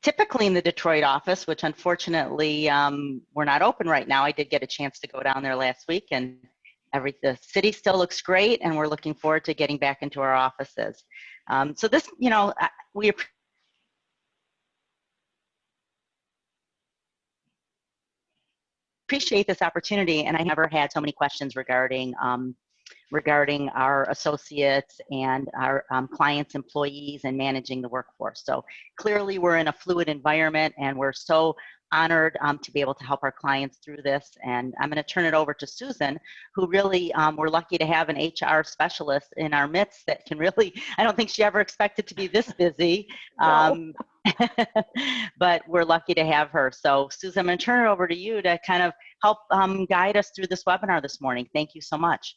typically in the Detroit office, which unfortunately we're not open right now. I did get a chance to go down there last week, and the city still looks great, and we're looking forward to getting back into our offices. So this, we appreciate this opportunity, and I never had so many questions regarding our associates and our clients, employees, and managing the workforce. So clearly we're in a fluid environment, and we're so honored to be able to help our clients through this. And I'm going to turn it over to Susan, who really, we're lucky to have an HR specialist in our midst that can really, I don't think she ever expected to be this busy. No. But we're lucky to have her. So Susan, I'm going to turn it over to you to kind of help guide us through this webinar this morning. Thank you so much.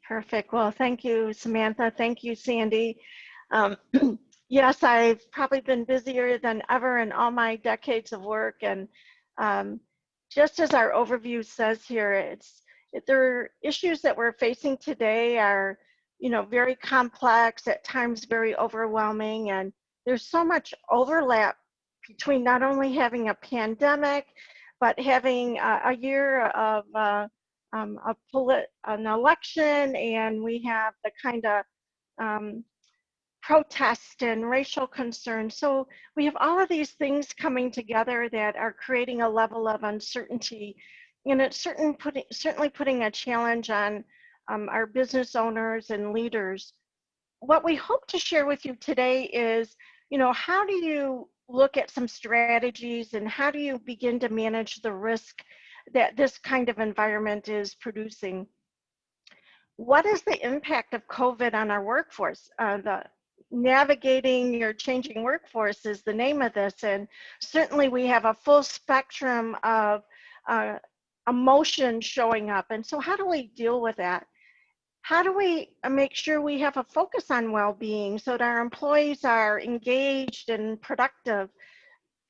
Perfect. Well, thank you, Samantha. Thank you, Sandy. Yes, I've probably been busier than ever in all my decades of work. And just as our overview says here, there are issues that we're facing today are, very complex, at times very overwhelming. And there's so much overlap between not only having a pandemic, but having a year of an election, and we have the kind of protest and racial concerns. So we have all of these things coming together that are creating a level of uncertainty, and it's certainly putting a challenge on our business owners and leaders. What we hope to share with you today is, how do you look at some strategies, and how do you begin to manage the risk that this kind of environment is producing? What is the impact of COVID on our workforce? The navigating your changing workforce is the name of this, and certainly we have a full spectrum of emotions showing up. And so how do we deal with that? How do we make sure we have a focus on well-being so that our employees are engaged and productive?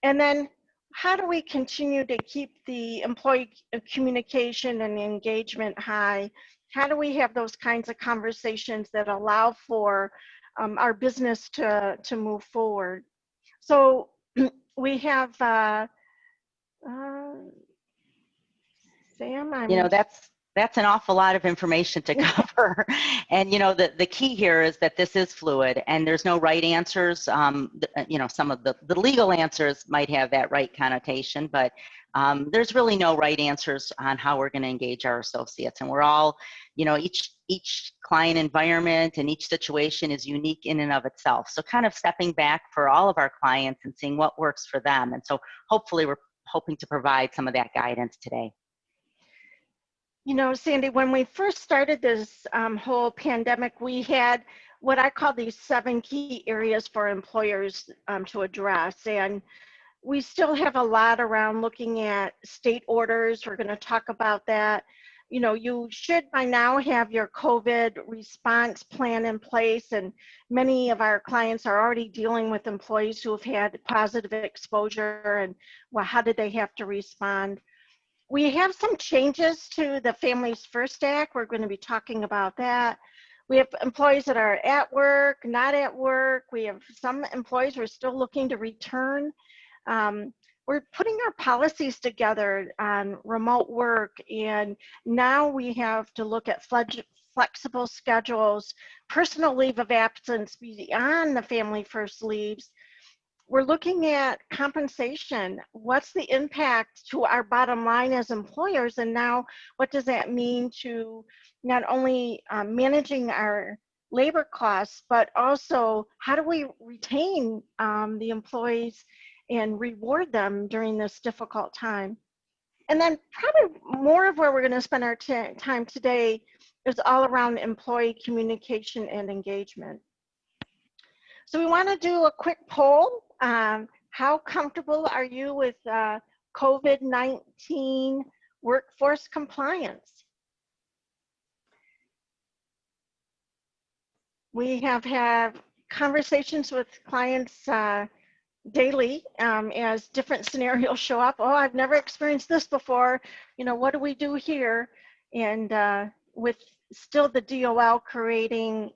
And then how do we continue to keep the employee communication and engagement high? How do we have those kinds of conversations that allow for our business to move forward? So we have, Sam, that's an awful lot of information to cover. And, the key here is that this is fluid, and there's no right answers. Some of the legal answers might have that right connotation, but there's really no right answers on how we're going to engage our associates. And we're all, each client environment and each situation is unique in and of itself. So kind of stepping back for all of our clients and seeing what works for them. And so hopefully we're hoping to provide some of that guidance today. Sandy, when we first started this whole pandemic, we had what I call these 7 key areas for employers to address. And we still have a lot around looking at state orders. We're going to talk about that. You should by now have your COVID response plan in place. And many of our clients are already dealing with employees who have had positive exposure, and how did they have to respond? We have some changes to the Families First Act. We're going to be talking about that. We have employees that are at work, not at work. We have some employees who are still looking to return. We're putting our policies together on remote work, and now we have to look at flexible schedules, personal leave of absence beyond the family first leaves. We're looking at compensation. What's the impact to our bottom line as employers? And now what does that mean to not only managing our labor costs, but also how do we retain the employees and reward them during this difficult time? And then probably more of where we're going to spend our time today is all around employee communication and engagement. So we want to do a quick poll. How comfortable are you with COVID-19 workforce compliance? We have had conversations with clients daily as different scenarios show up. Oh, I've never experienced this before. What do we do here? And with still the DOL creating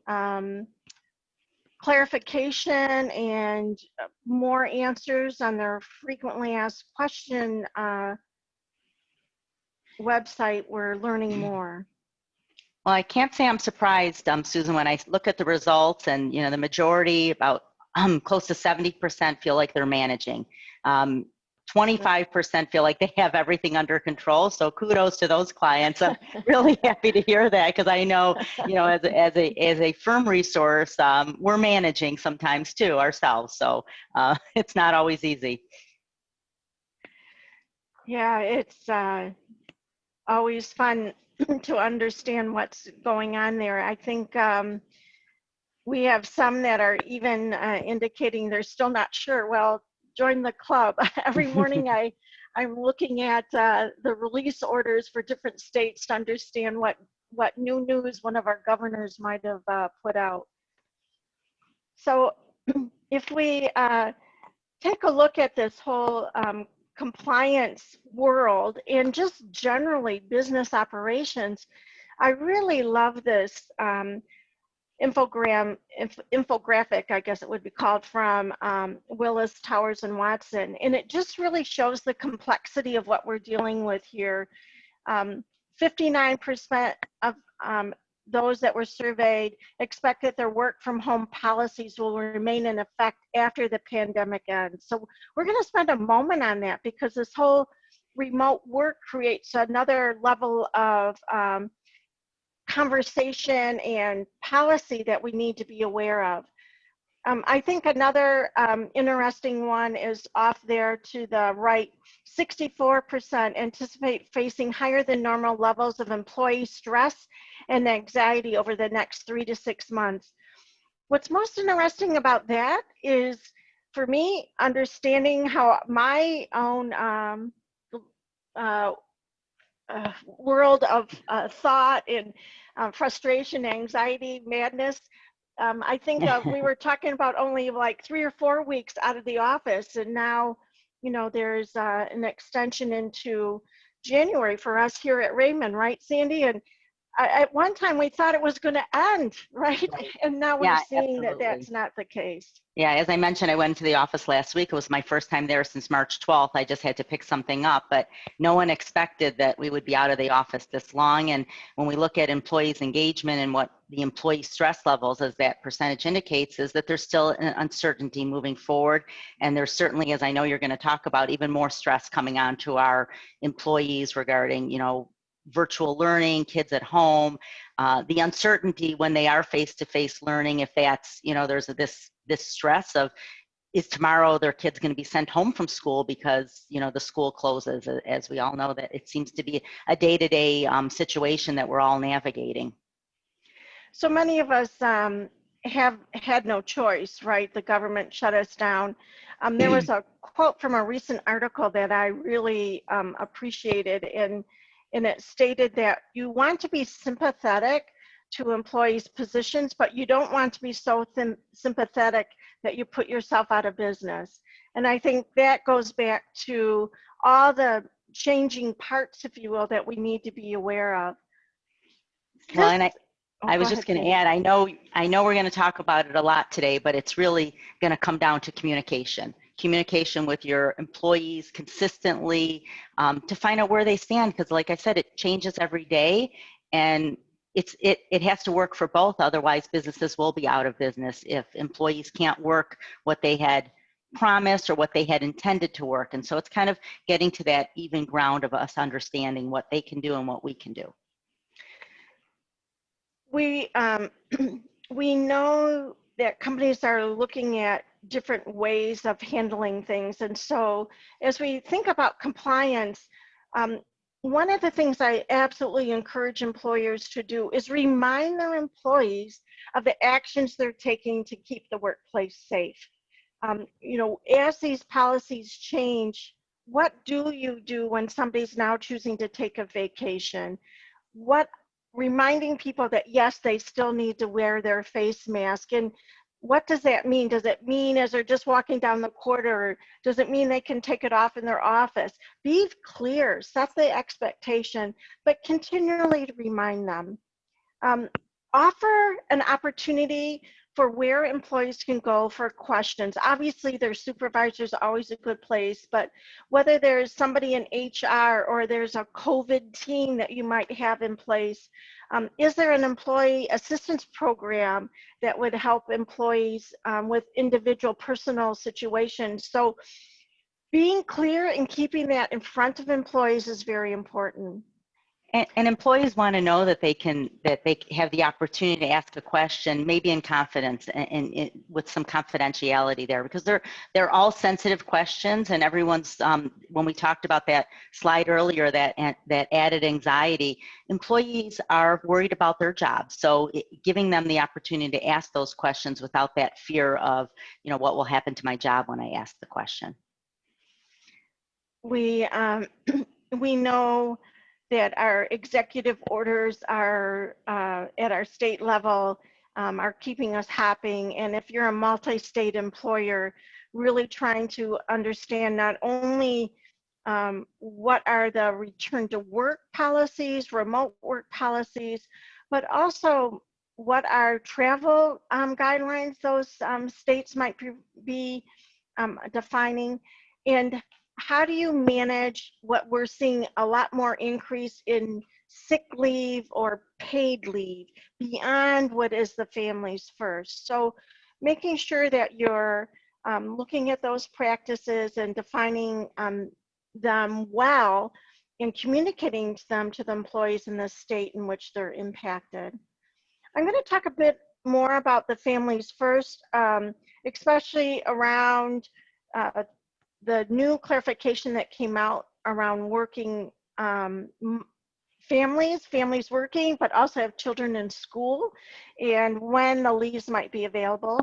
clarification and more answers on their frequently asked question website, we're learning more. Well, I can't say I'm surprised, Susan, when I look at the results, and the majority, about close to 70%, feel like they're managing. 25% feel like they have everything under control. So kudos to those clients. I'm really happy to hear that, because I know, as a firm resource, we're managing sometimes too ourselves. So it's not always easy. Yeah, it's always fun to understand what's going on there. I think we have some that are even indicating they're still not sure. Well, join the club. Every morning I'm looking at the release orders for different states to understand what new news one of our governors might have put out. So if we take a look at this whole compliance world and just generally business operations, I really love this infographic, I guess it would be called, from Willis, Towers, and Watson. And it just really shows the complexity of what we're dealing with here. 59% of those that were surveyed expect that their work from home policies will remain in effect after the pandemic ends. So we're going to spend a moment on that, because this whole remote work creates another level of conversation and policy that we need to be aware of. I think another interesting one is off there to the right. 64% anticipate facing higher than normal levels of employee stress and anxiety over the next 3 to 6 months. What's most interesting about that is, for me, understanding how my own world of thought and frustration, anxiety, madness. I think we were talking about only like 3 or 4 weeks out of the office, and now, there's an extension into January for us here at Raymond, right, Sandy? And at one time we thought it was going to end, right? And now we're seeing that that's not the case. Yeah, as I mentioned, I went to the office last week. It was my first time there since March 12th. I just had to pick something up, but no one expected that we would be out of the office this long. And when we look at employees' engagement and what the employee stress levels, as that percentage indicates, is that there's still an uncertainty moving forward. And there's certainly, as I know you're going to talk about, even more stress coming on to our employees regarding, virtual learning, kids at home, the uncertainty when they are face-to-face learning, if that's, there's this stress of, is tomorrow their kid's going to be sent home from school because, the school closes, as we all know, that it seems to be a day-to-day situation that we're all navigating. So many of us have had no choice, right? The government shut us down. There was a quote from a recent article that I really appreciated, and it stated that you want to be sympathetic to employees' positions, but you don't want to be so sympathetic that you put yourself out of business. And I think that goes back to all the changing parts, if you will, that we need to be aware of. Well, and I was just going to add, I know we're going to talk about it a lot today, but it's really going to come down to communication with your employees consistently, to find out where they stand, because like I said, it changes every day, and it has to work for both. Otherwise, businesses will be out of business if employees can't work what they had promised or what they had intended to work. And so it's kind of getting to that even ground of us understanding what they can do and what we can do. We know that companies are looking at different ways of handling things. And so as we think about compliance, one of the things I absolutely encourage employers to do is remind their employees of the actions they're taking to keep the workplace safe. As these policies change, what do you do when somebody's now choosing to take a vacation? Reminding people that yes, they still need to wear their face mask. And what does that mean? Does it mean as they're just walking down the corridor? Does it mean they can take it off in their office? Be clear, set the expectation, but continually remind them. Offer an opportunity for where employees can go for questions. Obviously, their supervisor is always a good place, but whether there's somebody in HR or there's a COVID team that you might have in place, is there an employee assistance program that would help employees with individual personal situations? So being clear and keeping that in front of employees is very important. And employees want to know that they have the opportunity to ask a question, maybe in confidence and with some confidentiality there, because they're all sensitive questions, and everyone's when we talked about that slide earlier, that added anxiety, employees are worried about their jobs. So giving them the opportunity to ask those questions without that fear of, what will happen to my job when I ask the question. We we know that our executive orders are at our state level are keeping us hopping. And if you're a multi-state employer, really trying to understand not only what are the return to work policies, remote work policies, but also what are travel guidelines those states might be defining, and how do you manage what we're seeing a lot more increase in sick leave or paid leave beyond what is the families first? So making sure that you're looking at those practices and defining them well and communicating them to the employees in the state in which they're impacted. I'm going to talk a bit more about the families first, especially around the new clarification that came out around working families working, but also have children in school, and when the leaves might be available.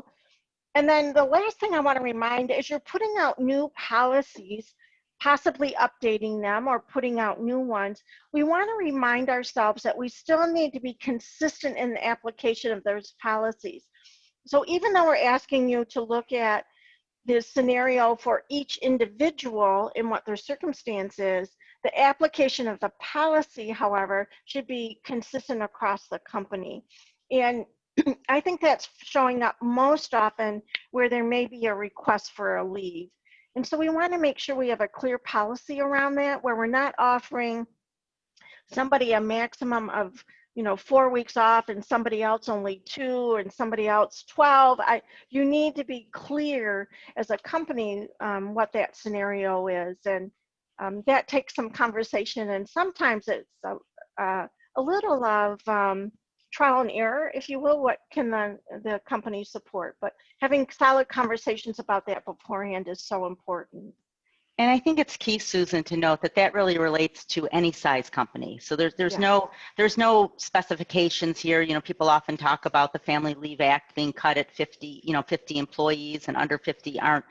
And then the last thing I want to remind is you're putting out new policies, possibly updating them or putting out new ones. We want to remind ourselves that we still need to be consistent in the application of those policies. So even though we're asking you to look at the scenario for each individual and what their circumstance is, the application of the policy, however, should be consistent across the company. And I think that's showing up most often where there may be a request for a leave. And so we want to make sure we have a clear policy around that, where we're not offering somebody a maximum of 4 weeks off and somebody else only 2 and somebody else 12. You need to be clear as a company what that scenario is, and that takes some conversation, and sometimes it's a little of trial and error, if you will. What can the company support? But having solid conversations about that beforehand is so important. And I think it's key, Susan, to note that really relates to any size company. So there's no specifications here. People often talk about the Family Leave Act being cut at 50 employees, and under 50 aren't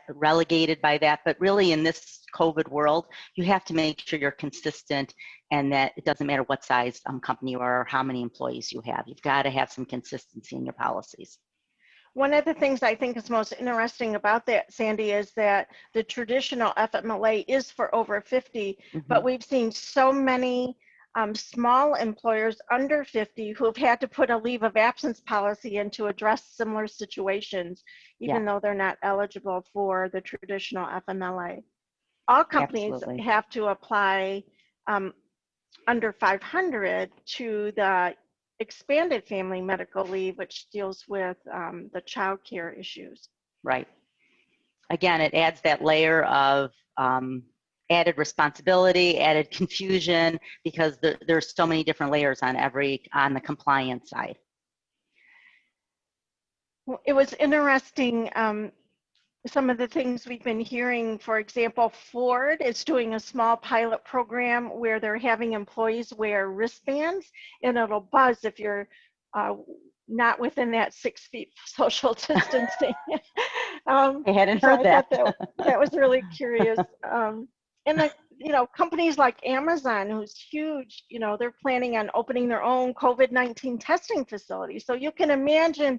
relegated by that. But really, in this COVID world, you have to make sure you're consistent, and that it doesn't matter what size company you are or how many employees you have. You've got to have some consistency in your policies. One of the things I think is most interesting about that, Sandy, is that the traditional FMLA is for over 50, but we've seen so many small employers under 50 who have had to put a leave of absence policy in to address similar situations, even though they're not eligible for the traditional FMLA. All companies have to apply under 500 to the expanded family medical leave, which deals with the child care issues. Right. Again, it adds that layer of added responsibility, added confusion, because there's so many different layers on the compliance side. Well, it was interesting. Some of the things we've been hearing, for example, Ford is doing a small pilot program where they're having employees wear wristbands, and it'll buzz if you're not within that 6 feet social distancing. I hadn't heard that. That was really curious. And companies like Amazon, who's huge, they're planning on opening their own COVID-19 testing facility. So you can imagine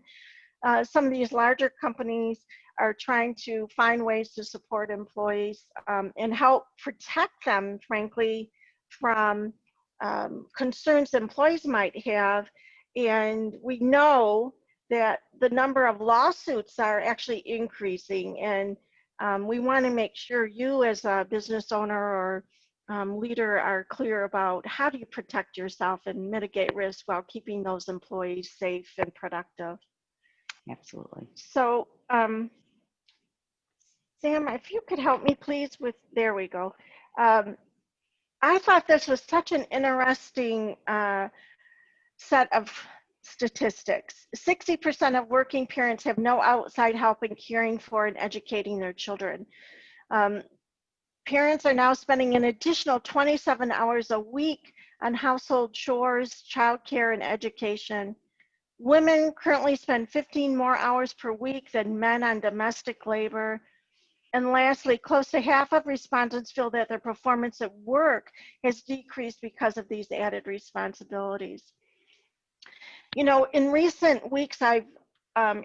some of these larger companies are trying to find ways to support employees and help protect them, frankly, from concerns employees might have. And we know that the number of lawsuits are actually increasing, and we want to make sure you as a business owner or leader are clear about how do you protect yourself and mitigate risk while keeping those employees safe and productive. Absolutely. So Sam, if you could help me please with, there we go. I thought this was such an interesting set of statistics. 60% of working parents have no outside help in caring for and educating their children. Parents are now spending an additional 27 hours a week on household chores, childcare, and education. Women currently spend 15 more hours per week than men on domestic labor. And lastly, close to half of respondents feel that their performance at work has decreased because of these added responsibilities. You know, in recent weeks, I've,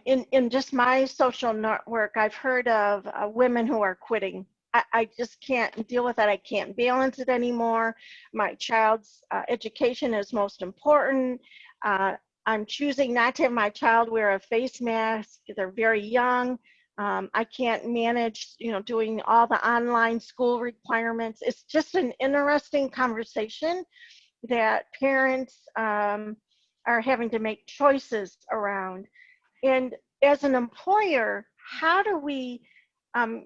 in just my social network, I've heard of women who are quitting. I just can't deal with it. I can't balance it anymore. My child's education is most important. I'm choosing not to have my child wear a face mask. They're very young. I can't manage, you know, doing all the online school requirements. It's just an interesting conversation that parents are having to make choices around. And as an employer, how do we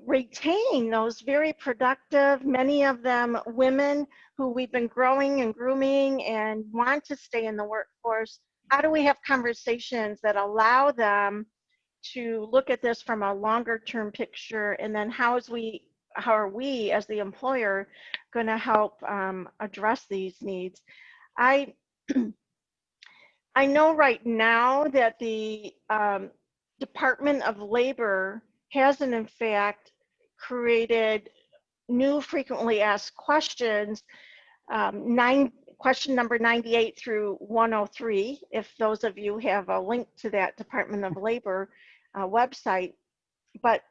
retain those very productive, many of them women who we've been growing and grooming and want to stay in the workforce? How do we have conversations that allow them to look at this from a longer term picture? And then how are we as the employer going to help address these needs? I I know right now that the Department of Labor hasn't in fact created new frequently asked questions, question number 98 through 103, if those of you have a link to that Department of Labor website. But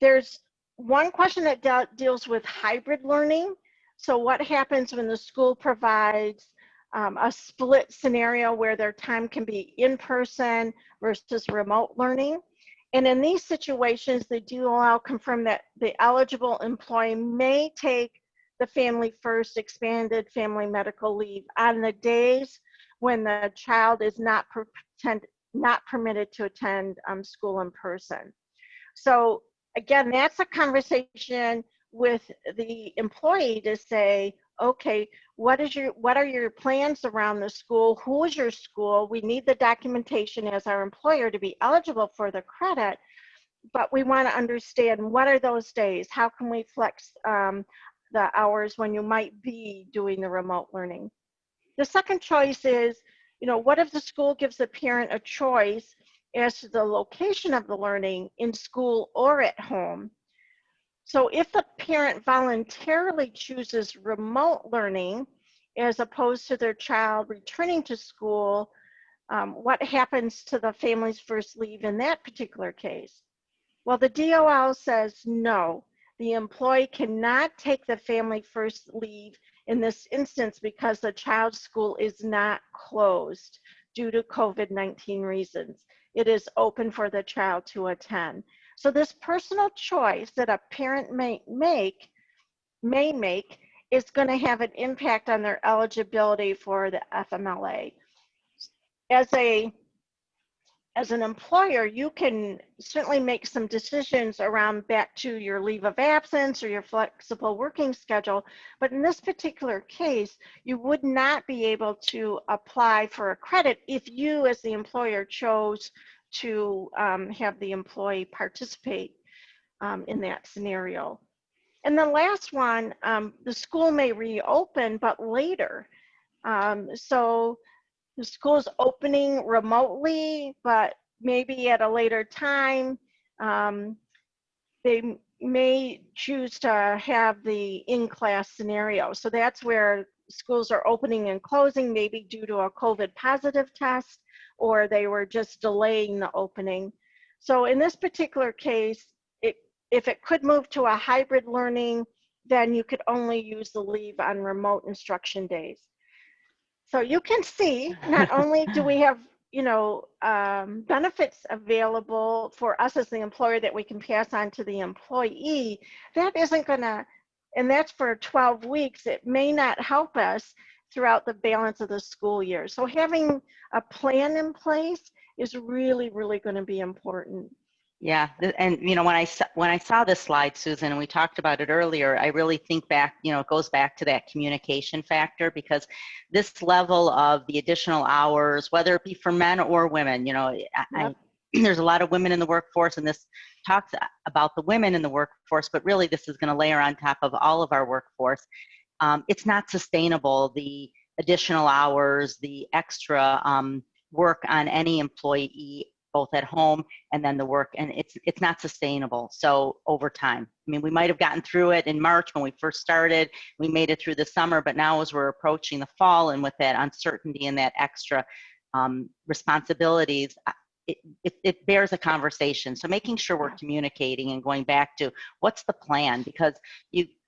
there's one question that deals with hybrid learning. So what happens when the school provides a split scenario where their time can be in person versus remote learning? And in these situations, they do confirm that the eligible employee may take the Family First expanded family medical leave on the days when the child is not permitted to attend school in person. So again, that's a conversation with the employee to say, okay, what are your plans around the school? Who is your school? We need the documentation as our employer to be eligible for the credit, but we want to understand what are those days? How can we flex the hours when you might be doing the remote learning? The second choice is, you know, what if the school gives the parent a choice as to the location of the learning in school or at home? So if the parent voluntarily chooses remote learning as opposed to their child returning to school, what happens to the Family's First leave in that particular case? Well, the DOL says no, the employee cannot take the Family First leave in this instance because the child's school is not closed due to COVID-19 reasons. It is open for the child to attend. So this personal choice that a parent may make is going to have an impact on their eligibility for the FMLA. As an employer, you can certainly make some decisions around back to your leave of absence or your flexible working schedule, but in this particular case, you would not be able to apply for a credit if you as the employer chose to have the employee participate in that scenario. And the last one, the school may reopen, but later. So the school is opening remotely, but maybe at a later time. They may choose to have the in-class scenario. So that's where schools are opening and closing, maybe due to a COVID positive test, or they were just delaying the opening. So in this particular case, if it could move to a hybrid learning, then you could only use the leave on remote instruction days. So you can see, not only do we have benefits available for us as the employer that we can pass on to the employee, that isn't going to, and that's for 12 weeks, it may not help us throughout the balance of the school year. So having a plan in place is really, really going to be important. Yeah, and when I saw this slide, Susan, and we talked about it earlier, I really think back, it goes back to that communication factor, because this level of the additional hours, whether it be for men or women, there's a lot of women in the workforce, and this talks about the women in the workforce, but really this is going to layer on top of all of our workforce. It's not sustainable, the additional hours, the extra work on any employee, both at home and then the work, and it's not sustainable. So over time, I mean, we might have gotten through it in March when we first started, we made it through the summer, but now as we're approaching the fall and with that uncertainty and that extra responsibilities, it bears a conversation. So making sure we're communicating and going back to what's the plan, because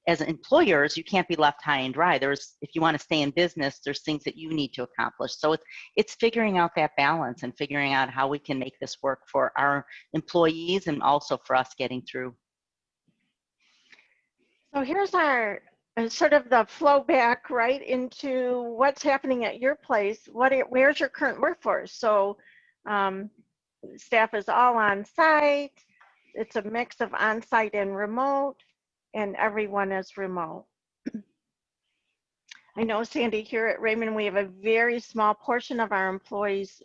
as employers, you can't be left high and dry. If you want to stay in business, there's things that you need to accomplish. So it's figuring out that balance and figuring out how we can make this work for our employees and also for us getting through. So here's our sort of the flow back right into what's happening at your place. Where's your current workforce? So staff is all on site. It's a mix of on site and remote, and everyone is remote. I know, Sandy, here at Raymond, we have a very small portion of our employees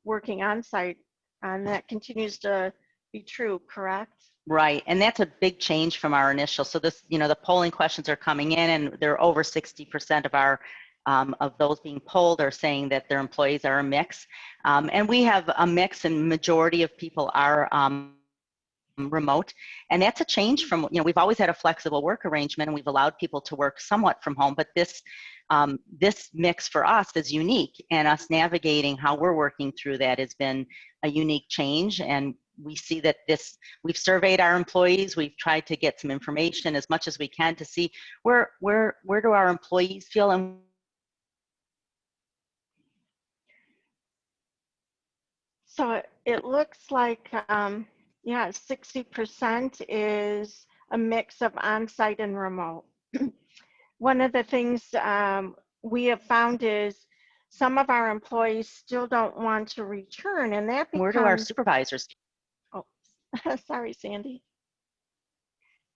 working on site, and that continues to be true, correct? Right, and that's a big change from our initial. So this, the polling questions are coming in, and they're over 60% of our of those being polled are saying that their employees are a mix, and we have a mix, and majority of people are remote, and that's a change from, we've always had a flexible work arrangement and we've allowed people to work somewhat from home, but this mix for us is unique, and us navigating how we're working through that has been a unique change. And we see that we've surveyed our employees, we've tried to get some information as much as we can to see where do our employees feel. And so it looks like 60% is a mix of on-site and remote. One of the things we have found is some of our employees still don't want to return, and that becomes— where do our supervisors? Oh, sorry, Sandy.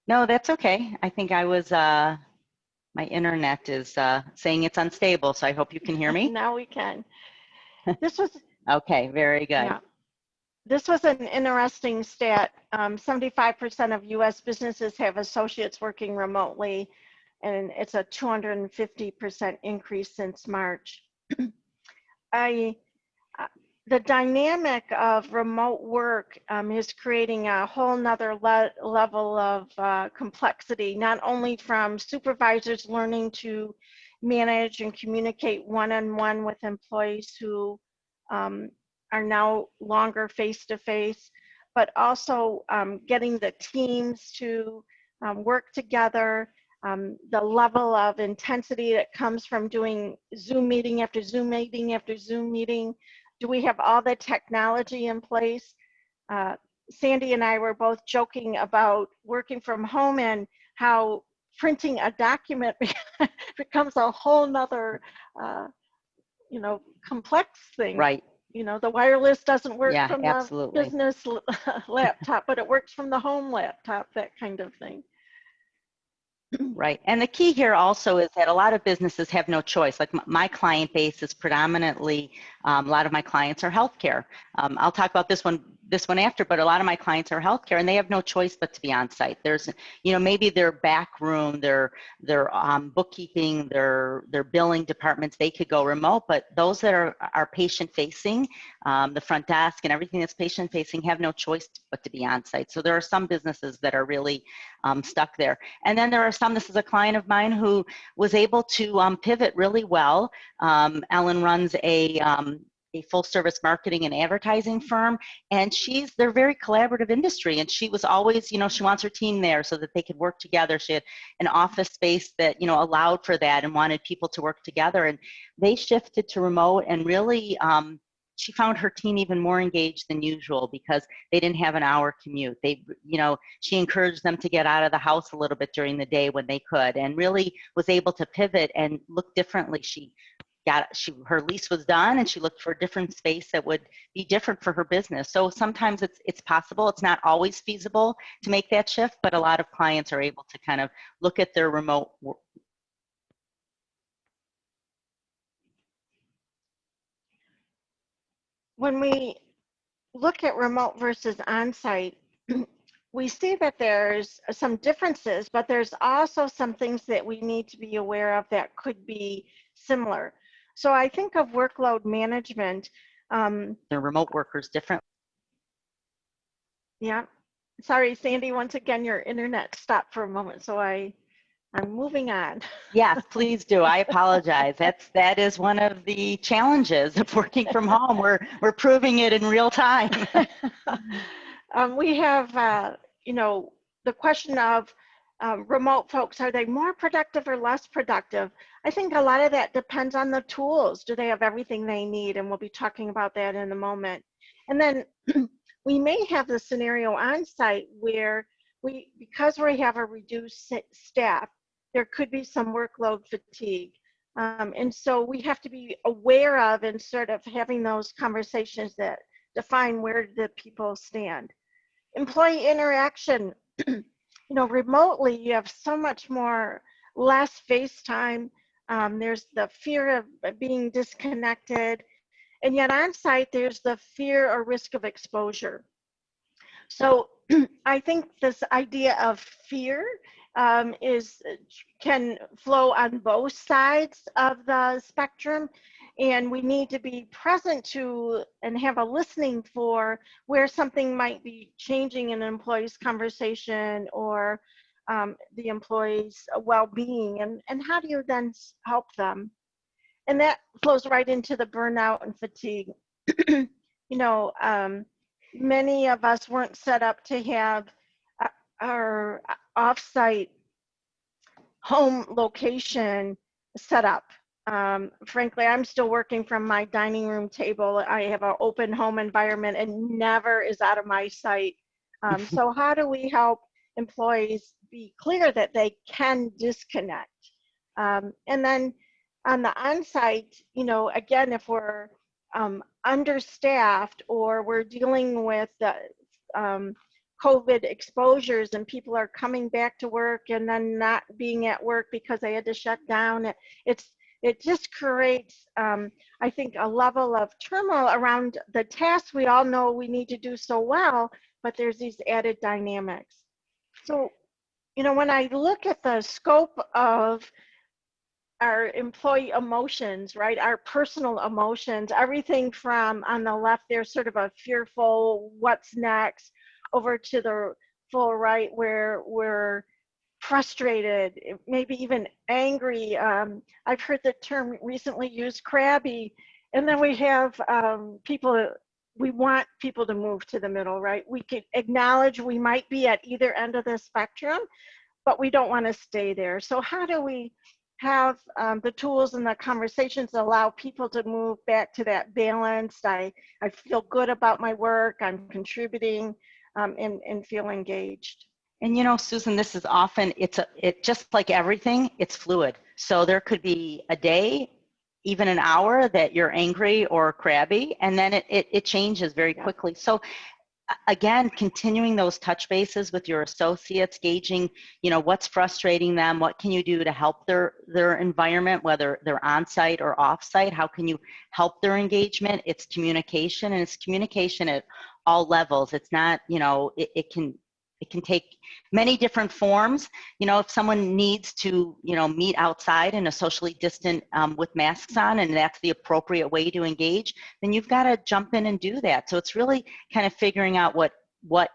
No, that's okay. I think I was, my internet is saying it's unstable, so I hope you can hear me. Now we can. This was— Okay, very good. Yeah. This was an interesting stat. 75% of U.S. businesses have associates working remotely, and it's a 250% increase since March. The dynamic of remote work is creating a whole nother level of complexity, not only from supervisors learning to manage and communicate one-on-one with employees who are now longer face-to-face, but also getting the teams to work together, the level of intensity that comes from doing Zoom meeting after Zoom meeting after Zoom meeting. Do we have all the technology in place? Sandy and I were both joking about working from home and how printing a document becomes a whole nother, complex thing. Right. The wireless doesn't work from absolutely. the business laptop, but it works from the home laptop, that kind of thing. Right. And the key here also is that a lot of businesses have no choice. Like my client base is predominantly, a lot of my clients are healthcare. I'll talk about this one after, but a lot of my clients are healthcare, and they have no choice but to be on site. There's, maybe their back room, their bookkeeping, their billing departments, they could go remote, but those that are patient facing, the front desk and everything that's patient facing have no choice but to be on site. So there are some businesses that are really stuck there. And then there are some, this is a client of mine who was able to pivot really well. Ellen runs a full service marketing and advertising firm, and they're very collaborative industry, and she was always, she wants her team there so that they could work together. She had an office space that, allowed for that and wanted people to work together, and they shifted to remote and really she found her team even more engaged than usual because they didn't have an hour commute. They, she encouraged them to get out of the house a little bit during the day when they could, and really was able to pivot and look differently. Her lease was done, and she looked for a different space that would be different for her business. So sometimes it's possible. It's not always feasible to make that shift, but a lot of clients are able to kind of look at their remote work. When we look at remote versus on-site, we see that there's some differences, but there's also some things that we need to be aware of that could be similar. So I think of workload management. The remote workers different. Yeah. Sorry, Sandy, once again, your internet stopped for a moment, so I'm moving on. Yes, please do. I apologize. That is one of the challenges of working from home. We're proving it in real time. We have, the question of remote folks, are they more productive or less productive? I think a lot of that depends on the tools. Do they have everything they need? And we'll be talking about that in a moment. And then we may have the scenario on site where because we have a reduced staff, there could be some workload fatigue. And so we have to be aware of and sort of having those conversations that define where the people stand. Employee interaction, remotely you have so much more less face time. There's the fear of being disconnected, and yet on site there's the fear or risk of exposure. So I think this idea of fear can flow on both sides of the spectrum, and we need to be present to and have a listening for where something might be changing in an employee's conversation or the employee's well-being, and how do you then help them? And that flows right into the burnout and fatigue. Many of us weren't set up to have our offsite home location set up. Frankly, I'm still working from my dining room table. I have an open home environment and never is out of my sight. So how do we help employees be clear that they can disconnect? And then on the on-site, again, if we're understaffed or we're dealing with COVID exposures and people are coming back to work and then not being at work because they had to shut down, it just creates, I think, a level of turmoil around the tasks we all know we need to do so well, but there's these added dynamics. So, when I look at the scope of our employee emotions, right? Our personal emotions, everything from on the left, there's sort of a fearful, what's next, over to the full right where we're frustrated, maybe even angry. I've heard the term recently used, crabby. And then we have we want people to move to the middle, right? We can acknowledge we might be at either end of the spectrum, but we don't want to stay there. So how do we have the tools and the conversations that allow people to move back to that balance? I feel good about my work, I'm contributing, and feel engaged. And Susan, this is often, it just like everything, it's fluid. So there could be a day, even an hour that you're angry or crabby, and then it changes very quickly. So again, continuing those touch bases with your associates, gauging, what's frustrating them, what can you do to help their environment, whether they're on-site or off-site, how can you help their engagement? It's communication, and it's communication at all levels. It's not, it can take many different forms. If someone needs to, meet outside in a socially distant with masks on, and that's the appropriate way to engage, then you've got to jump in and do that. So it's really kind of figuring out what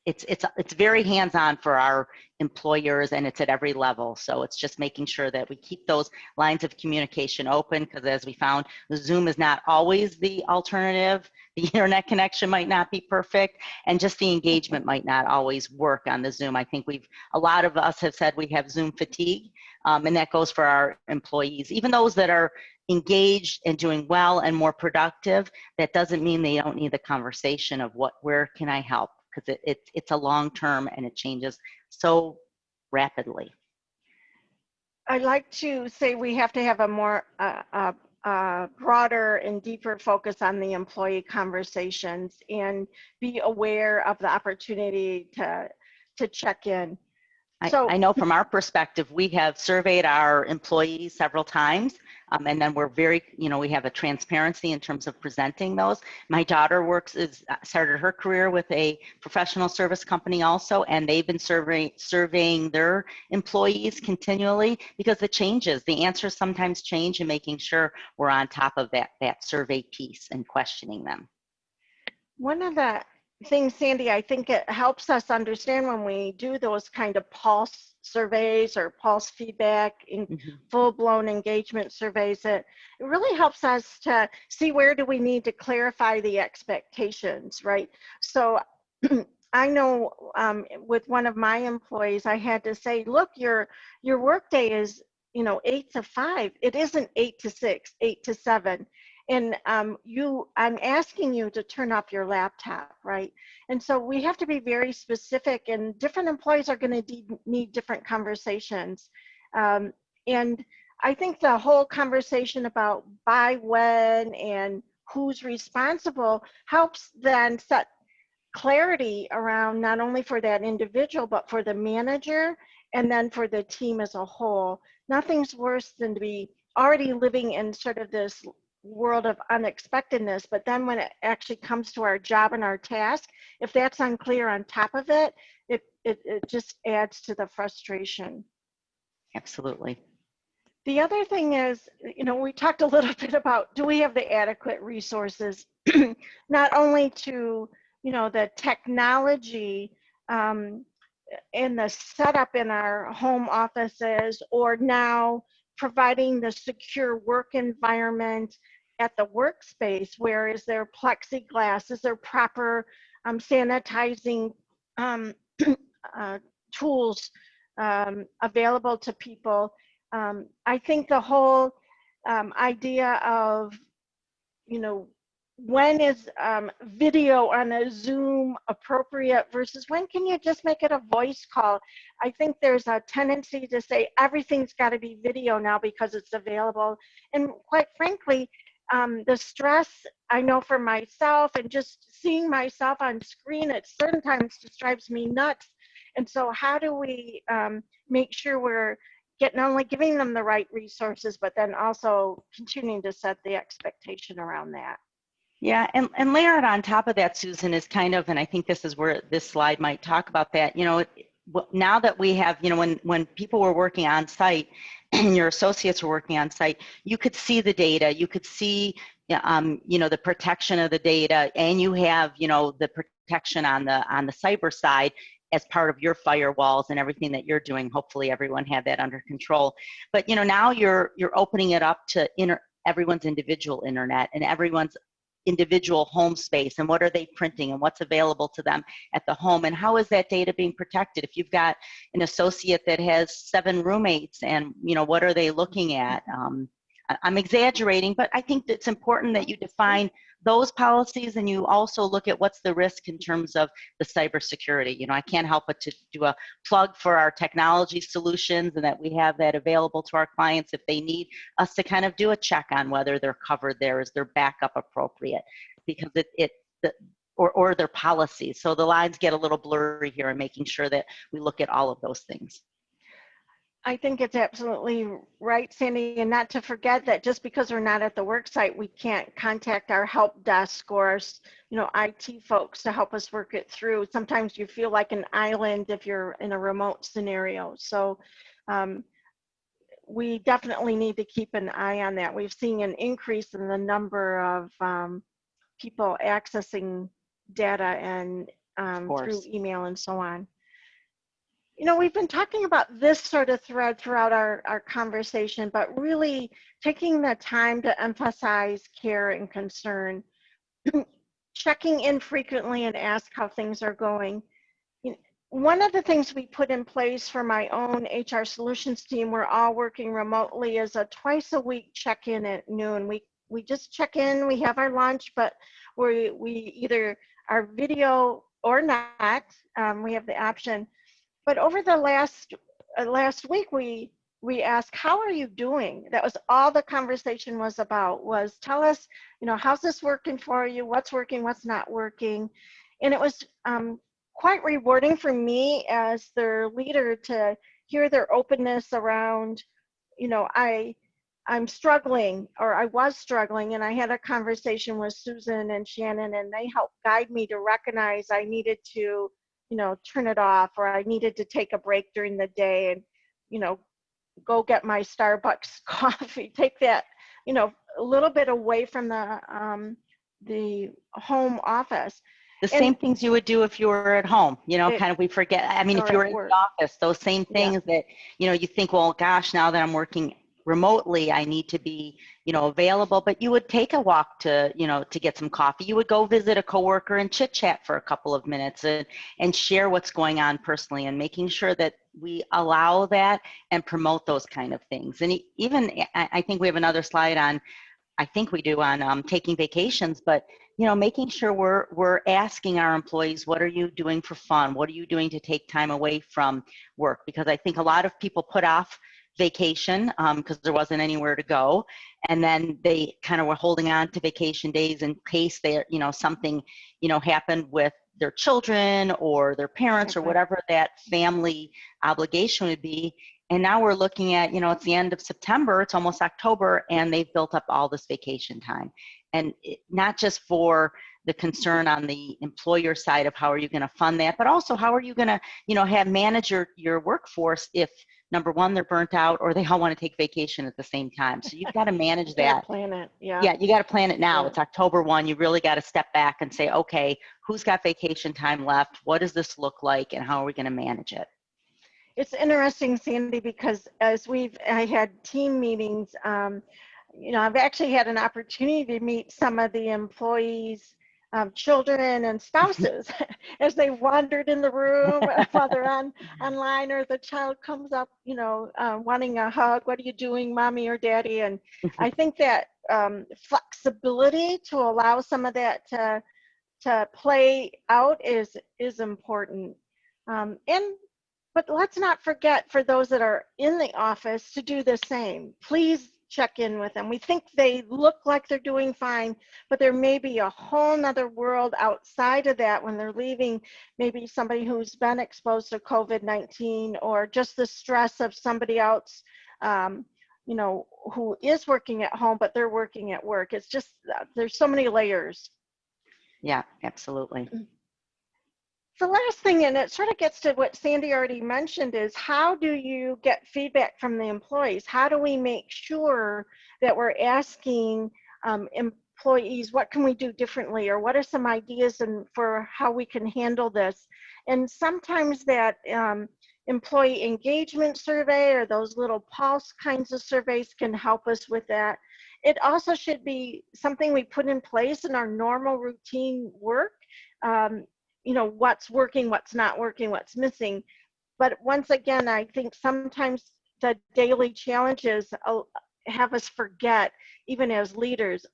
it's very hands-on for our employers, and it's at every level. So it's just making sure that we keep those lines of communication open, because as we found, the Zoom is not always the alternative. The internet connection might not be perfect, and just the engagement might not always work on the Zoom. I think a lot of us have said we have Zoom fatigue, and that goes for our employees, even those that are engaged and doing well and more productive, that doesn't mean they don't need the conversation of where can I help? Because it's a long term and it changes so rapidly. I like to say we have to have a more broader and deeper focus on the employee conversations and be aware of the opportunity to check in. I know from our perspective, we have surveyed our employees several times, and then we're very, we have a transparency in terms of presenting those. My daughter started her career with a professional service company also, and they've been surveying their employees continually because it changes. The answers sometimes change, and making sure we're on top of that survey piece and questioning them. One of the things, Sandy, I think it helps us understand when we do those kind of pulse surveys or pulse feedback in full-blown engagement surveys, it really helps us to see where do we need to clarify the expectations, right? So I know with one of my employees, I had to say, look, your workday is 8 to 5. It isn't 8 to 6, 8 to 7. And I'm asking you to turn off your laptop, right? And so we have to be very specific, and different employees are going to need different conversations. And I think the whole conversation about by when and who's responsible helps then set clarity around not only for that individual, but for the manager and then for the team as a whole. Nothing's worse than to be already living in sort of this world of unexpectedness, but then when it actually comes to our job and our task, if that's unclear on top of it, it just adds to the frustration. Absolutely. The other thing is, we talked a little bit about, do we have the adequate resources, not only to, the technology and the setup in our home offices, or now providing the secure work environment at the workspace, where is there plexiglass, is there proper sanitizing tools available to people. I think the whole idea of, when is video on a Zoom appropriate versus when can you just make it a voice call? I think there's a tendency to say everything's got to be video now because it's available. And quite frankly, the stress, I know for myself, and just seeing myself on screen at certain times just drives me nuts. And so how do we make sure we're not only giving them the right resources, but then also continuing to set the expectation around that? Yeah, and layer it on top of that, Susan, is kind of, and I think this is where this slide might talk about that, now that we have, when people were working on site and your associates were working on site, you could see the data, you could see, the protection of the data, and you have, the protection on the cyber side as part of your firewalls and everything that you're doing. Hopefully everyone had that under control. But, now you're opening it up to everyone's individual internet and everyone's individual home space, and what are they printing and what's available to them at the home, and how is that data being protected? If you've got an associate that has 7 roommates, and what are they looking at? I'm exaggerating, but I think it's important that you define those policies, and you also look at what's the risk in terms of the cybersecurity. I can't help but to do a plug for our technology solutions, and that we have that available to our clients if they need us to kind of do a check on whether they're covered there, is their backup appropriate, because or their policies. So the lines get a little blurry here, and making sure that we look at all of those things. I think it's absolutely right, Sandy, and not to forget that just because we're not at the work site, we can't contact our help desk or, IT folks to help us work it through. Sometimes you feel like an island if you're in a remote scenario. So we definitely need to keep an eye on that. We've seen an increase in the number of people accessing data and through email and so on. We've been talking about this sort of thread throughout our conversation, but really taking the time to emphasize care and concern, checking in frequently and ask how things are going. one of the things we put in place for my own HR solutions team, we're all working remotely, is a twice a week check-in at noon. We just check in, we have our lunch, but we either are video or not. We have the option. But over the last week, we asked, how are you doing? That was all the conversation was about, was tell us, how's this working for you? What's working, what's not working? And it was quite rewarding for me as their leader to hear their openness around, I'm struggling, or I was struggling, and I had a conversation with Susan and Shannon, and they helped guide me to recognize I needed to, turn it off, or I needed to take a break during the day and, go get my Starbucks coffee, take that, a little bit away from the home office. The same things you would do if you were at home, kind of, we forget. I mean, if you were in the office, those same things that, you think, well, gosh, now that I'm working remotely, I need to be, available, but you would take a walk to, to get some coffee. You would go visit a coworker and chit chat for a couple of minutes and share what's going on personally, and making sure that we allow that and promote those kind of things. And even, I think we have another slide on, I think we do, on taking vacations, but making sure we're asking our employees, what are you doing for fun? What are you doing to take time away from work? Because I think a lot of people put off vacation because there wasn't anywhere to go, and then they kind of were holding on to vacation days in case they, something, happened with their children or their parents or whatever that family obligation would be. And now we're looking at, it's the end of September, it's almost October, and they've built up all this vacation time. And not just for the concern on the employer side of how are you going to fund that, but also how are you going to, have manage your workforce if, number one, they're burnt out, or they all want to take vacation at the same time. So you've got to manage that. Plan it, yeah. Yeah, you got to plan it now. Yeah. It's October 1. You really got to step back and say, okay, who's got vacation time left? What does this look like, and how are we going to manage it? It's interesting, Sandy, because as I had team meetings, I've actually had an opportunity to meet some of the employees' children and spouses as they wandered in the room while they're online, or the child comes up, wanting a hug. What are you doing, mommy or daddy? And I think that flexibility to allow some of that to play out is important. But let's not forget, for those that are in the office, to do the same. Please check in with them. We think they look like they're doing fine, but there may be a whole nother world outside of that when they're leaving, maybe somebody who's been exposed to COVID-19, or just the stress of somebody else, who is working at home, but they're working at work. It's just, there's so many layers. Yeah, absolutely. The last thing, and it sort of gets to what Sandy already mentioned, is how do you get feedback from the employees? How do we make sure that we're asking employees, what can we do differently, or what are some ideas for how we can handle this? And sometimes that employee engagement survey, or those little pulse kinds of surveys, can help us with that. It also should be something we put in place in our normal routine work. What's working, what's not working, what's missing. But once again, I think sometimes the daily challenges have us forget, even as leaders,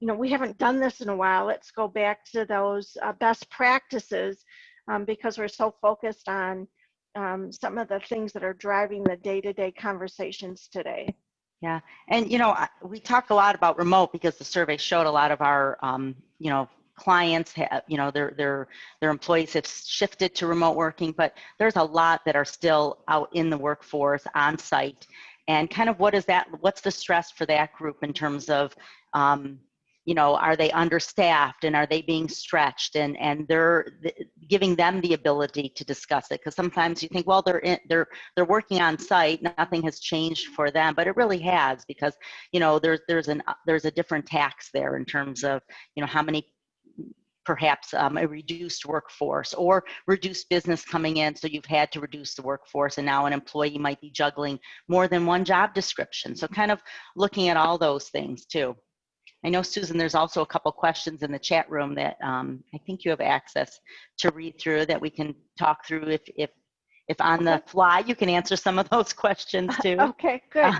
we haven't done this in a while. Let's go back to those best practices, because we're so focused on some of the things that are driving the day-to-day conversations today. Yeah, and we talk a lot about remote because the survey showed a lot of our, clients have, their employees have shifted to remote working, but there's a lot that are still out in the workforce on site. And kind of what's the stress for that group in terms of, are they understaffed, and are they being stretched, and they're giving them the ability to discuss it? Because sometimes you think, well, they're working on site, nothing has changed for them, but it really has, because there's a different tax there in terms of how many, perhaps a reduced workforce or reduced business coming in, so you've had to reduce the workforce, and now an employee might be juggling more than one job description. So kind of looking at all those things too. I know, Susan, there's also a couple questions in the chat room that I think you have access to read through that we can talk through if on the fly you can answer some of those questions too. Okay, good.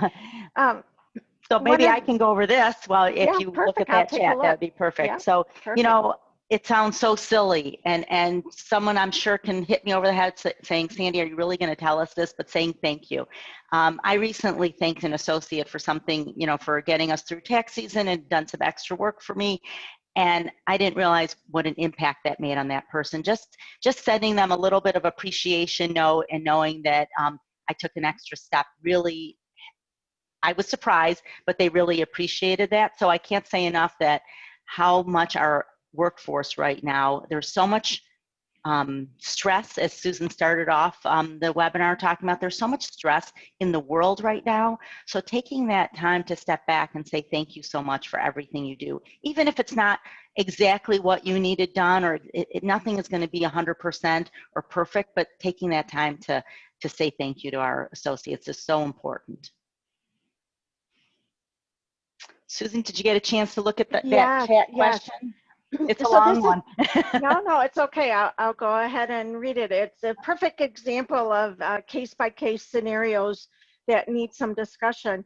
So One maybe of, I can go over this. Well, if yeah, you look at perfect. I'll that take a chat, that look. would be perfect. Yeah, So, perfect. it sounds so silly, and someone I'm sure can hit me over the head saying, Sandy, are you really going to tell us this? But saying thank you. I recently thanked an associate for something, for getting us through tax season and done some extra work for me. And I didn't realize what an impact that made on that person. Just sending them a little bit of appreciation note and knowing that I took an extra step really, I was surprised, but they really appreciated that. So I can't say enough that how much our workforce right now, there's so much stress, as Susan started off the webinar talking about, there's so much stress in the world right now. So taking that time to step back and say thank you so much for everything you do, even if it's not exactly what you needed done, or nothing is going to be 100% or perfect, but taking that time to say thank you to our associates is so important. Susan, did you get a chance to look at that Yes, chat yes. question? It's a So long this is, one. no, it's okay. I'll go ahead and read it. It's a perfect example of case-by-case scenarios that need some discussion.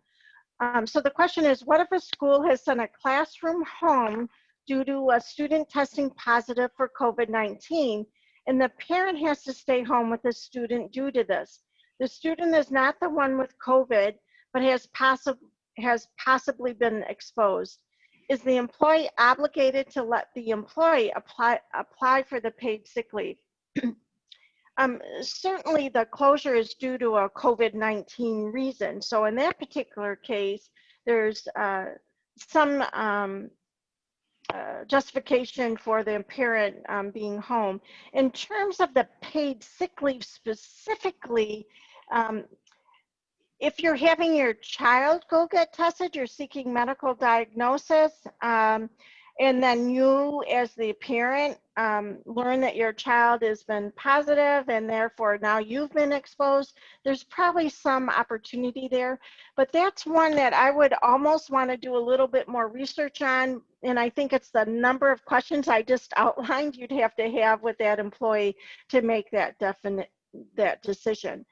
So the question is, what if a school has sent a classroom home due to a student testing positive for COVID-19, and the parent has to stay home with the student due to this? The student is not the one with COVID, but has possibly been exposed. Is the employee obligated to let the employee apply for the paid sick leave? Certainly the closure is due to a COVID-19 reason. So in that particular case, there's some justification for the parent being home. In terms of the paid sick leave specifically, if you're having your child go get tested, you're seeking medical diagnosis, and then you as the parent learn that your child has been positive and therefore now you've been exposed, there's probably some opportunity there. But that's one that I would almost want to do a little bit more research on. And I think it's the number of questions I just outlined you'd have to have with that employee to make that decision.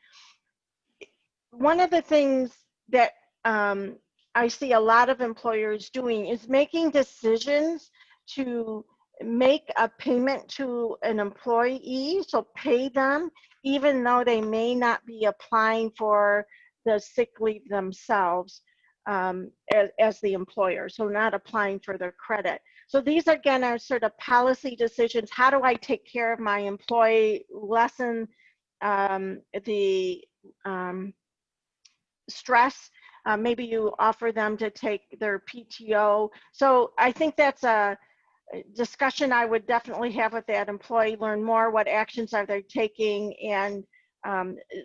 One of the things that I see a lot of employers doing is making decisions to make a payment to an employee, so pay them, even though they may not be applying for the sick leave themselves as the employer, so not applying for their credit. So these again are sort of policy decisions. How do I take care of my employee, lessen the stress? Maybe you offer them to take their PTO. So I think that's a discussion I would definitely have with that employee, learn more, what actions are they taking, and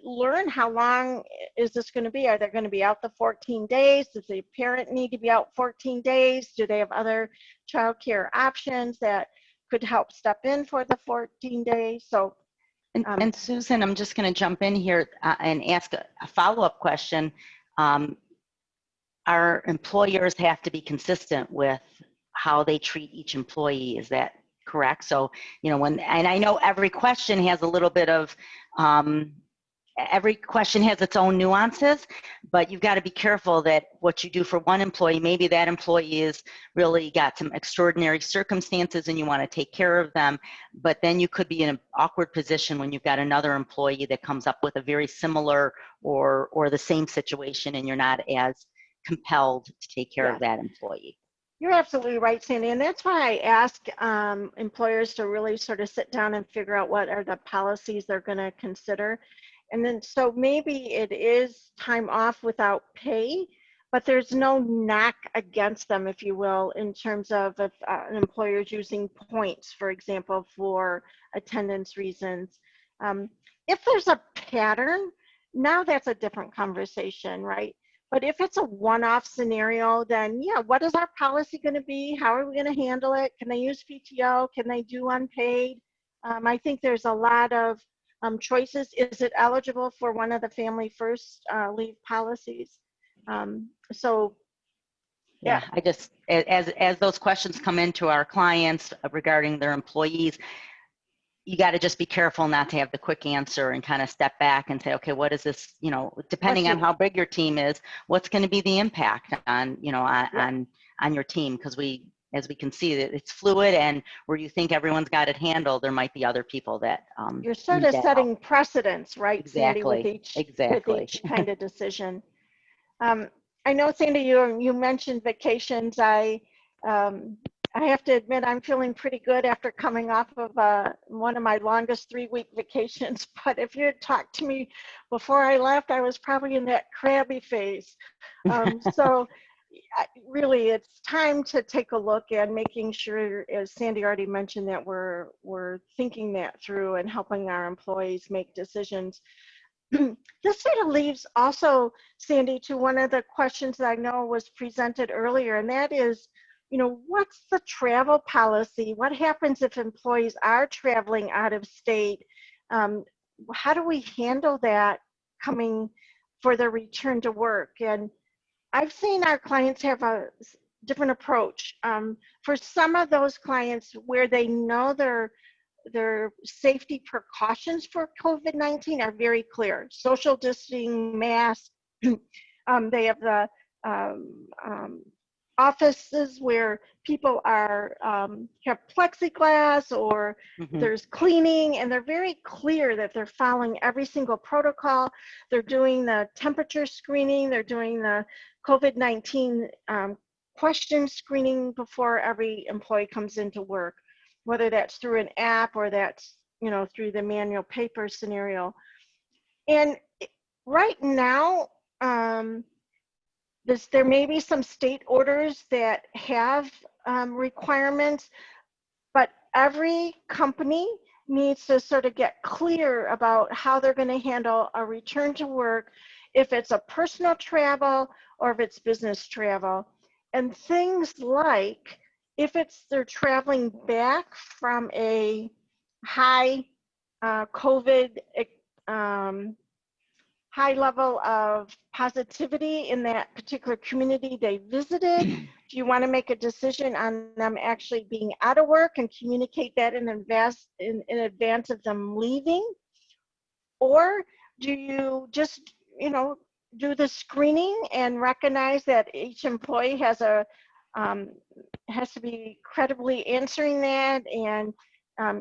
learn how long is this going to be? Are they going to be out the 14 days? Does the parent need to be out 14 days? Do they have other childcare options that could help step in for the 14 days? So And Susan, I'm just going to jump in here and ask a follow-up question. Our employers have to be consistent with how they treat each employee. Is that correct? So, and I know every question has a little bit of, every question has its own nuances, but you've got to be careful that what you do for one employee, maybe that employee is really got some extraordinary circumstances and you want to take care of them, but then you could be in an awkward position when you've got another employee that comes up with a very similar or the same situation, and you're not as compelled to take care of that employee. You're absolutely right, Sandy, and that's why I ask employers to really sort of sit down and figure out what are the policies they're going to consider. And then, so maybe it is time off without pay, but there's no knock against them, if you will, in terms of if an employer is using points, for example, for attendance reasons. If there's a pattern, now that's a different conversation, right? But if it's a one-off scenario, then yeah, what is our policy going to be? How are we going to handle it? Can they use PTO? Can they do unpaid? I think there's a lot of choices. Is it eligible for one of the family first leave policies? So Yeah, I just, as those questions come into our clients regarding their employees, you got to just be careful not to have the quick answer and kind of step back and say, okay, what is this, depending on how big your team is, what's going to be the impact on, on your team? Because as we can see, that it's fluid, and where you think everyone's got it handled, there might be other people that You're sort need of that help. setting precedents, right, Sandy, with Exactly, exactly. each kind of decision. I know, Sandy, you mentioned vacations. I have to admit, I'm feeling pretty good after coming off of one of my longest 3-week vacations. But if you had talked to me before I left, I was probably in that crabby phase. So really, it's time to take a look at making sure, as Sandy already mentioned, that we're thinking that through and helping our employees make decisions. This sort of leaves also, Sandy, to one of the questions that I know was presented earlier, and that is, what's the travel policy? What happens if employees are traveling out of state? How do we handle that coming for their return to work? And I've seen our clients have a different approach. For some of those clients where they know their safety precautions for COVID-19 are very clear. Social distancing, masks. They have the offices where people are have plexiglass, or there's cleaning, and they're very clear that they're following every single protocol. They're doing the temperature screening. They're doing the COVID-19 question screening before every employee comes into work, whether that's through an app or that's through the manual paper scenario. And right now, there may be some state orders that have requirements, but every company needs to sort of get clear about how they're going to handle a return to work, if it's a personal travel or if it's business travel. And things like, if they're traveling back from a high COVID, high level of positivity in that particular community they visited, do you want to make a decision on them actually being out of work and communicate that in advance of them leaving? Or do you just, do the screening and recognize that each employee has to be credibly answering that, and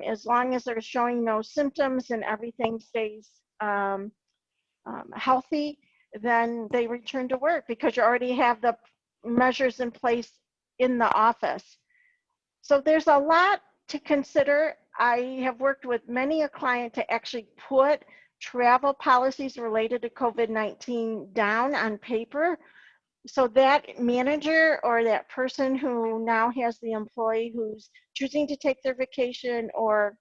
as long as they're showing no symptoms and everything stays healthy, then they return to work, because you already have the measures in place in the office. So there's a lot to consider. I have worked with many a client to actually put travel policies related to COVID-19 down on paper, so that manager or that person who now has the employee who's choosing to take their vacation or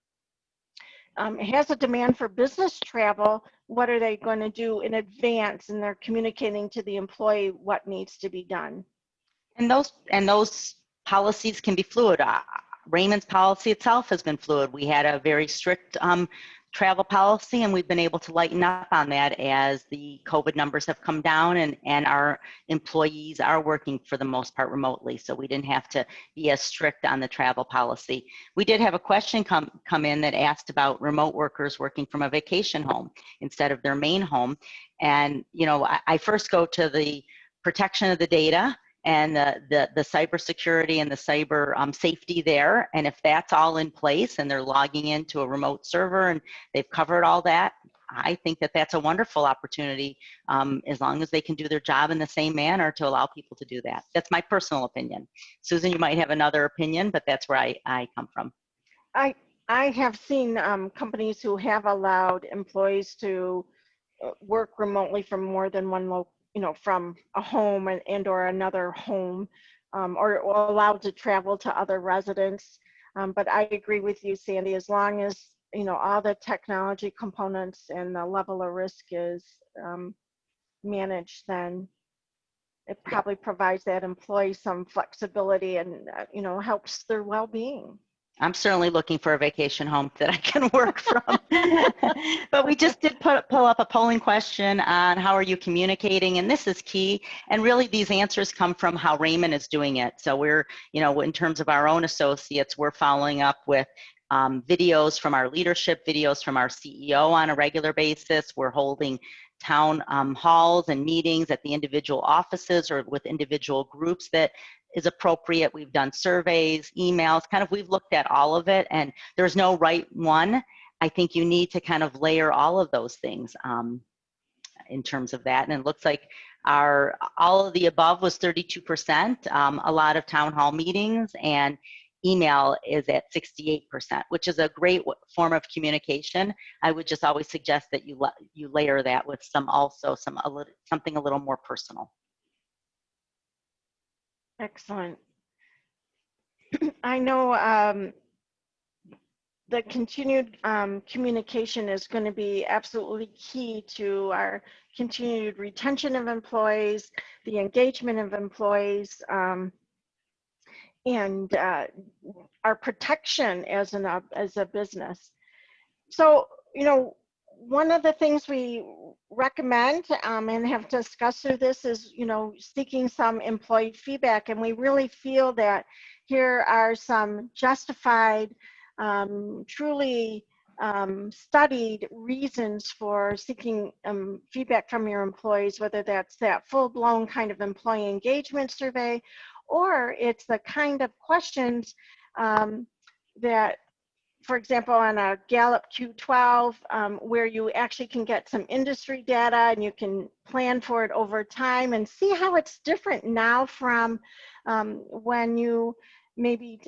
has a demand for business travel, what are they going to do in advance? And they're communicating to the employee what needs to be done. And those policies can be fluid. Raymond's policy itself has been fluid. We had a very strict travel policy, and we've been able to lighten up on that as the COVID numbers have come down, and our employees are working for the most part remotely. So we didn't have to be as strict on the travel policy. We did have a question come in that asked about remote workers working from a vacation home instead of their main home. And, I first go to the protection of the data and the cybersecurity and the cyber safety there. And if that's all in place and they're logging into a remote server and they've covered all that, I think that that's a wonderful opportunity, as long as they can do their job in the same manner, to allow people to do that. That's my personal opinion. Susan, you might have another opinion, but that's where I come from. I have seen companies who have allowed employees to work remotely from more than one from a home and or another home, or allowed to travel to other residents. But I agree with you, Sandy, as long as all the technology components and the level of risk is managed, then it probably provides that employee some flexibility and helps their well-being. I'm certainly looking for a vacation home that I can work from. But we just did pull up a polling question on how are you communicating, and this is key. And really, these answers come from how Raymond is doing it. So we're, in terms of our own associates, we're following up with videos from our leadership, videos from our CEO on a regular basis. We're holding town halls and meetings at the individual offices or with individual groups that is appropriate. We've done surveys, emails, we've looked at all of it, and there's no right one. I think you need to kind of layer all of those things in terms of that. And it looks like all of the above was 32%, a lot of town hall meetings, and email is at 68%, which is a great form of communication. I would just always suggest that you layer that with something a little more personal. Excellent. I know the continued communication is going to be absolutely key to our continued retention of employees, the engagement of employees, and our protection as a business. So, one of the things we recommend and have discussed through this is, seeking some employee feedback. And we really feel that here are some justified, truly studied reasons for seeking feedback from your employees, whether that's that full-blown kind of employee engagement survey, or it's the kind of questions that, for example, on a Gallup Q12, where you actually can get some industry data and you can plan for it over time and see how it's different now from when you maybe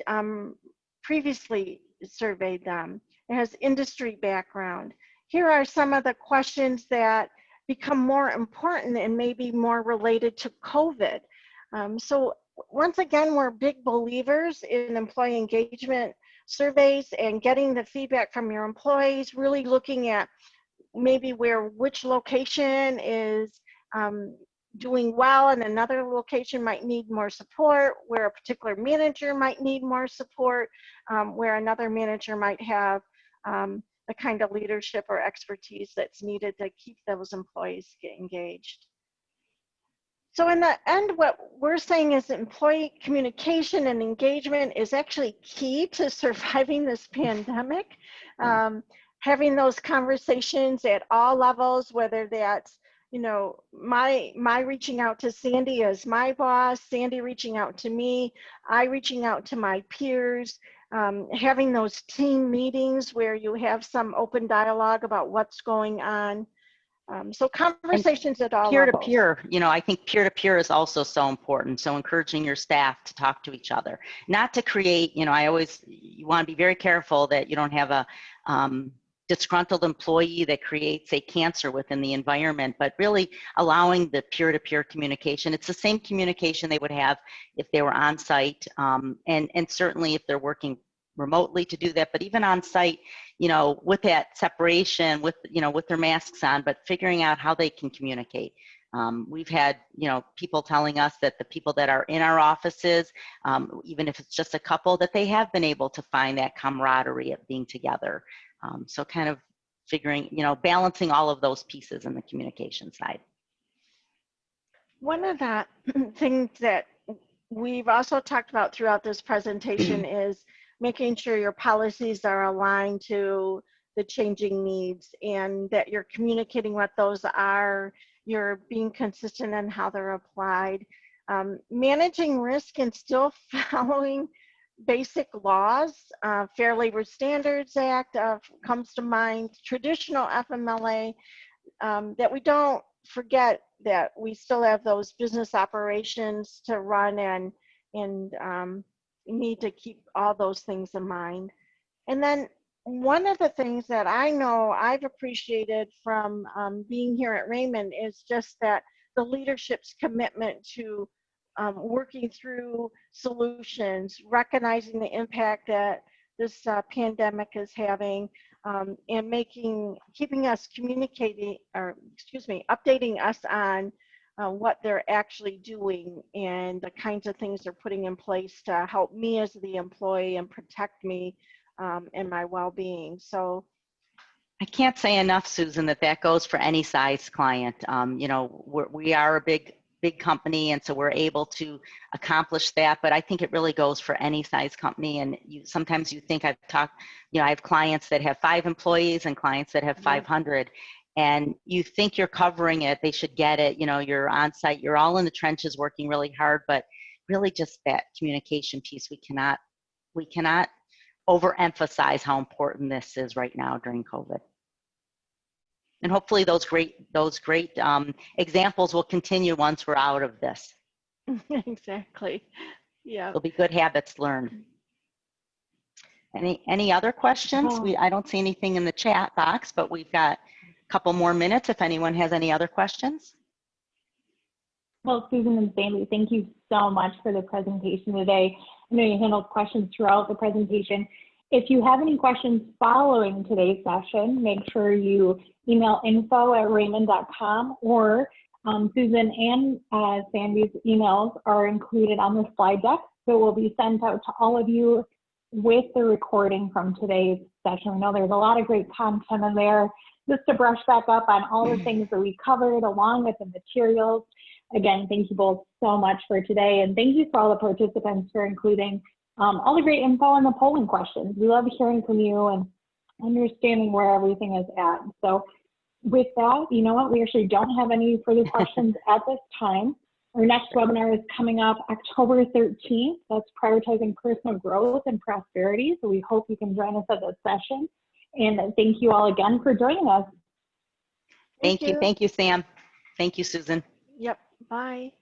previously surveyed them. It has industry background. Here are some of the questions that become more important and maybe more related to COVID. So once again, we're big believers in employee engagement surveys and getting the feedback from your employees, really looking at maybe which location is doing well and another location might need more support, where a particular manager might need more support, where another manager might have the kind of leadership or expertise that's needed to keep those employees engaged. So in the end, what we're saying is employee communication and engagement is actually key to surviving this pandemic. Having those conversations at all levels, whether that's, my reaching out to Sandy as my boss, Sandy reaching out to me, I reaching out to my peers, having those team meetings where you have some open dialogue about what's going on. So conversations at all levels. Peer-to-peer, I think peer-to-peer is also so important. So encouraging your staff to talk to each other, not to create, you want to be very careful that you don't have a disgruntled employee that creates a cancer within the environment, but really allowing the peer-to-peer communication. It's the same communication they would have if they were on site, and certainly if they're working remotely to do that, but even on site, with that separation, with their masks on, but figuring out how they can communicate. We've had, people telling us that the people that are in our offices, even if it's just a couple, that they have been able to find that camaraderie of being together. So kind of figuring, balancing all of those pieces in the communication side. One of the things that we've also talked about throughout this presentation is making sure your policies are aligned to the changing needs and that you're communicating what those are, you're being consistent in how they're applied. Managing risk and still following basic laws. Fair Labor Standards Act comes to mind, traditional FMLA, that we don't forget that we still have those business operations to run and need to keep all those things in mind. And then one of the things that I know I've appreciated from being here at Raymond is just that the leadership's commitment to working through solutions, recognizing the impact that this pandemic is having, and keeping us communicating, or updating us on what they're actually doing and the kinds of things they're putting in place to help me as the employee and protect me and my well-being. So I can't say enough, Susan, that goes for any size client. You know, we are a big company, and so we're able to accomplish that. But I think it really goes for any size company. And sometimes you think, I have clients that have 5 employees and clients that have 500, and you think you're covering it. They should get it. You know, you're on site, you're all in the trenches working really hard, but really just that communication piece, we cannot overemphasize how important this is right now during COVID. And hopefully those great examples will continue once we're out of this. Exactly. Yeah. There'll be good habits learned. Any other questions? I don't see anything in the chat box, but we've got a couple more minutes if anyone has any other questions. Well, Susan and Sandy, thank you so much for the presentation today. I know you handled questions throughout the presentation. If you have any questions following today's session, make sure you email info@raymond.com, or Susan and Sandy's emails are included on the slide deck. So it will be sent out to all of you with the recording from today's session. I know there's a lot of great content in there, just to brush back up on all the things that we covered along with the materials. Again, thank you both so much for today, and thank you for all the participants for including all the great info and the polling questions. We love hearing from you and understanding where everything is at. So with that, you know what, we actually don't have any further questions at this time. Our next webinar is coming up October 13th. That's prioritizing personal growth and prosperity. So we hope you can join us at that session. And thank you all again for joining us. Thank you. Thank you, Sam. Thank you, Susan. Yep. Bye.